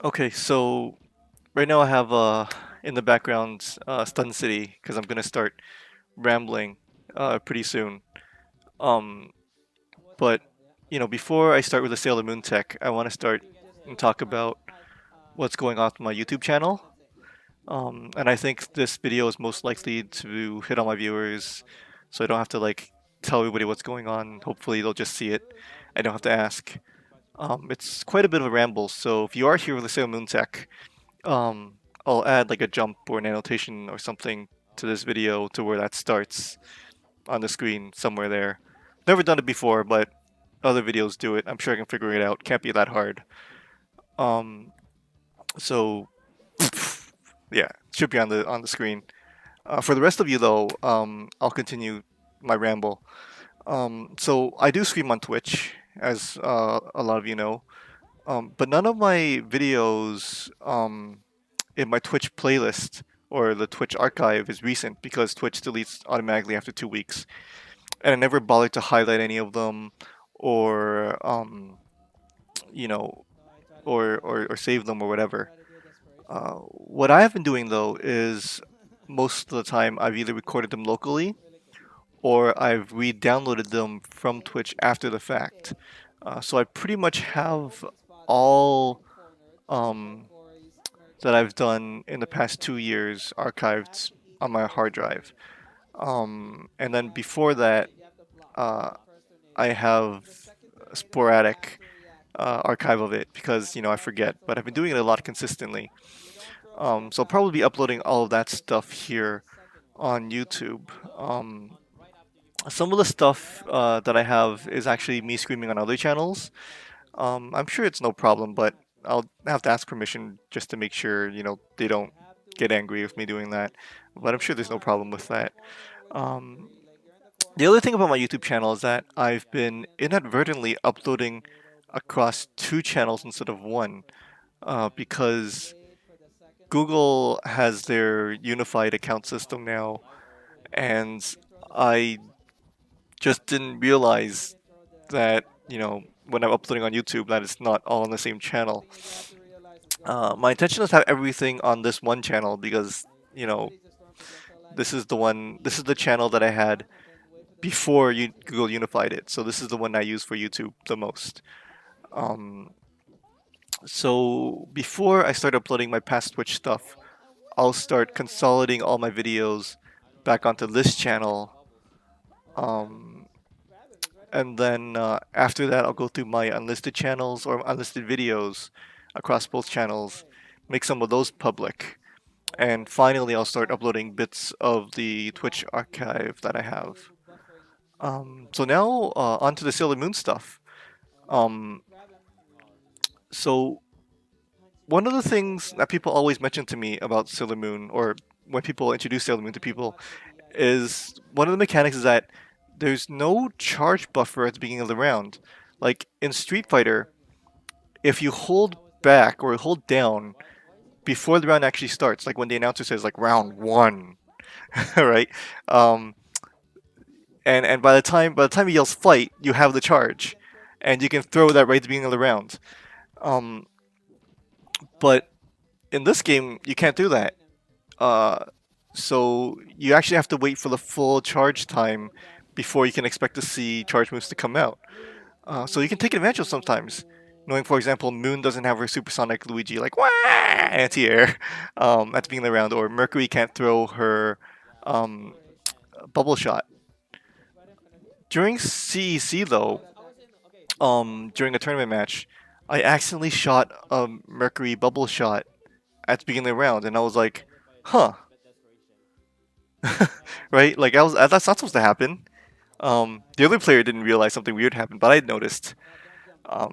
Okay, so right now I have in the background Stun City because I'm gonna start rambling pretty soon. Um, but before I start with the Sailor Moon tech, I want to start and talk about what's going on with my YouTube channel. And I think this video is most likely to hit all my viewers, so I don't have to like tell everybody what's going on. Hopefully they'll just see it. I don't have to ask. It's quite a bit of a ramble, so if you are here with the Sailor Moon tech, um, I'll add like a jump or an annotation or something to this video to where that starts on the screen somewhere there. Never done it before, but other videos do it. I'm sure I can figure it out. Can't be that hard. Um, so yeah, should be on the screen. For the rest of you though, I'll continue my ramble. So I do stream on Twitch, as a lot of you know, but none of my videos in my Twitch playlist or the Twitch archive is recent because Twitch deletes automatically after 2 weeks, and I never bothered to highlight any of them or you know or save them or whatever. What I have been doing though is most of the time I've either recorded them locally or I've re-downloaded them from Twitch after the fact. So I pretty much have all um, that I've done in the past 2 years archived on my hard drive. And then before that, uh, I have a sporadic archive of it because I forget, but I've been doing it a lot consistently. So I'll probably be uploading all of that stuff here on YouTube. Some of the stuff that I have is actually me screaming on other channels. I'm sure it's no problem, but I'll have to ask permission just to make sure they don't get angry with me doing that. But I'm sure there's no problem with that. Um, the other thing about my YouTube channel is that I've been inadvertently uploading across two channels instead of one, because Google has their unified account system now, and I just didn't realize that when I'm uploading on YouTube that it's not all on the same channel. My intention is to have everything on this one channel because you know this is the channel that I had before Google unified it. So this is the one I use for YouTube the most. Um, so before I start uploading my past Twitch stuff, I'll start consolidating all my videos back onto this channel. Um, and then after that, I'll go through my unlisted channels or unlisted videos across both channels, make some of those public, and finally, I'll start uploading bits of the Twitch archive that I have. So now, onto the Sailor Moon stuff. Um, so one of the things that people always mention to me about Sailor Moon, or when people introduce Sailor Moon to people, is one of the mechanics is that there's no charge buffer at the beginning of the round. Like in Street Fighter, if you hold back or hold down before the round actually starts, like when the announcer says like round one, right? Um, and by the time he yells fight, you have the charge, and you can throw that right at the beginning of the round. Um, but in this game, you can't do that. Uh, so you actually have to wait for the full charge time before you can expect to see charge moves to come out. So you can take advantage of sometimes. Knowing, for example, Moon doesn't have her supersonic Luigi like wah anti-air at the beginning of the round, or Mercury can't throw her um, bubble shot. During CEC though, during a tournament match, I accidentally shot a Mercury bubble shot at the beginning of the round, and I was like, huh, right? Like that's not supposed to happen. The other player didn't realize something weird happened, but I noticed.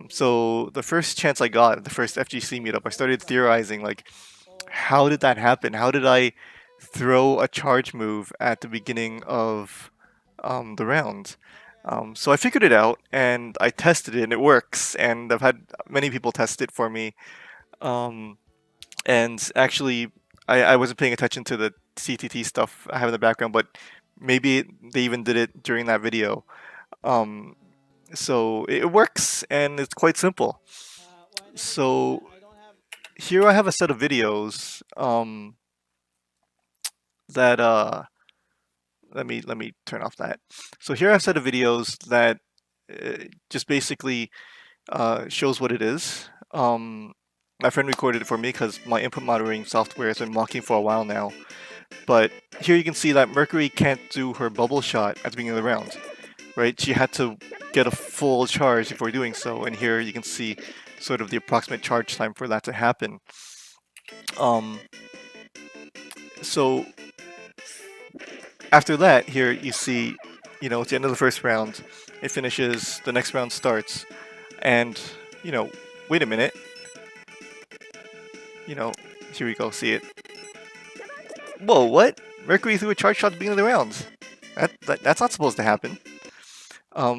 So the first chance I got, the first FGC meetup, I started theorizing like, how did that happen? How did I throw a charge move at the beginning of the round? So I figured it out and I tested it and it works. And I've had many people test it for me. Um, and actually, I wasn't paying attention to the CTT stuff I have in the background, but maybe they even did it during that video. Um, so it works and it's quite simple. So here I have a set of videos that let me turn off that. So here I have a set of videos that just basically shows what it is. My friend recorded it for me because my input monitoring software has been mocking for a while now. But here you can see that Mercury can't do her bubble shot at the beginning of the round, right? She had to get a full charge before doing so, and here you can see sort of the approximate charge time for that to happen. Um, so after that, here you see, it's the end of the first round. It finishes, the next round starts, and wait a minute, here we go, see it. Whoa, what? Mercury threw a charge shot at the beginning of the round. That's not supposed to happen.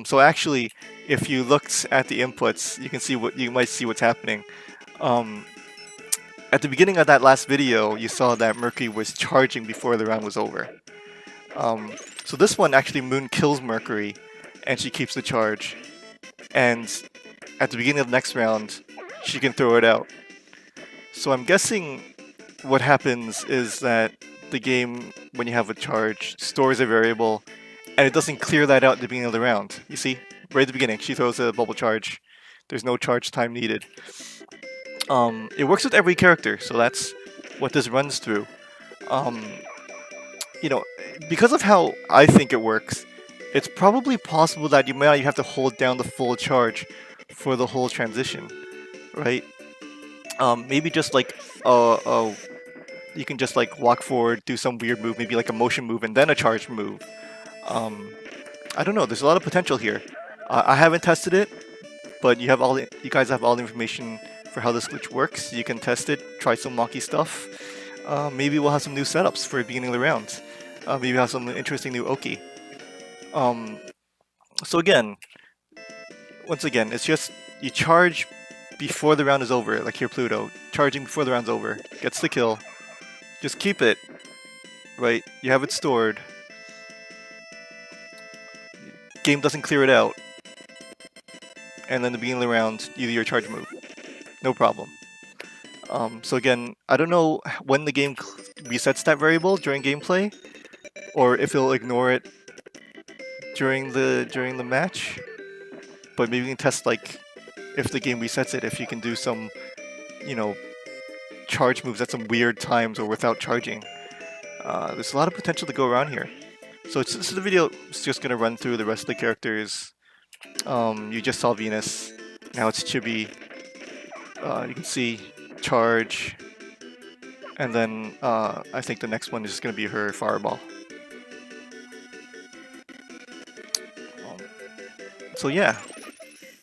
So actually, if you looked at the inputs, you might see what's happening. At the beginning of that last video, you saw that Mercury was charging before the round was over. So this one actually Moon kills Mercury, and she keeps the charge. And at the beginning of the next round, she can throw it out. So I'm guessing what happens is that the game, when you have a charge, stores a variable, and it doesn't clear that out at the beginning of the round. You see, right at the beginning, she throws a bubble charge. There's no charge time needed. It works with every character, so that's what this runs through. You know, because of how I think it works, it's probably possible that you might have to hold down the full charge for the whole transition, right? Maybe just like you can just like walk forward, do some weird move, maybe like a motion move and then a charge move. I don't know. There's a lot of potential here. I haven't tested it, but you guys have all the information for how this glitch works. You can test it, try some wonky stuff. Maybe we'll have some new setups for the beginning of the round. Maybe we'll have some interesting new Oki. So again, once again, it's just you charge before the round is over, like here Pluto, charging before the round's over, gets the kill. Just keep it, right? You have it stored. Game doesn't clear it out. And then the beginning of the round, you do your charge move. No problem. So again, I don't know when the game resets that variable during gameplay, or if it'll ignore it during the match. But maybe we can test like if the game resets it, if you can do some, charge moves at some weird times or without charging. There's a lot of potential to go around here. So this video is just gonna run through the rest of the characters. You just saw Venus. Now it's Chibi. You can see charge, and then I think the next one is just gonna be her fireball. So yeah,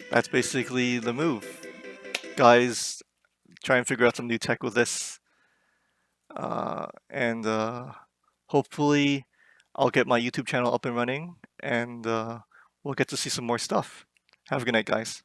that's basically the move. Guys, try and figure out some new tech with this. And hopefully I'll get my YouTube channel up and running, and we'll get to see some more stuff. Have a good night, guys.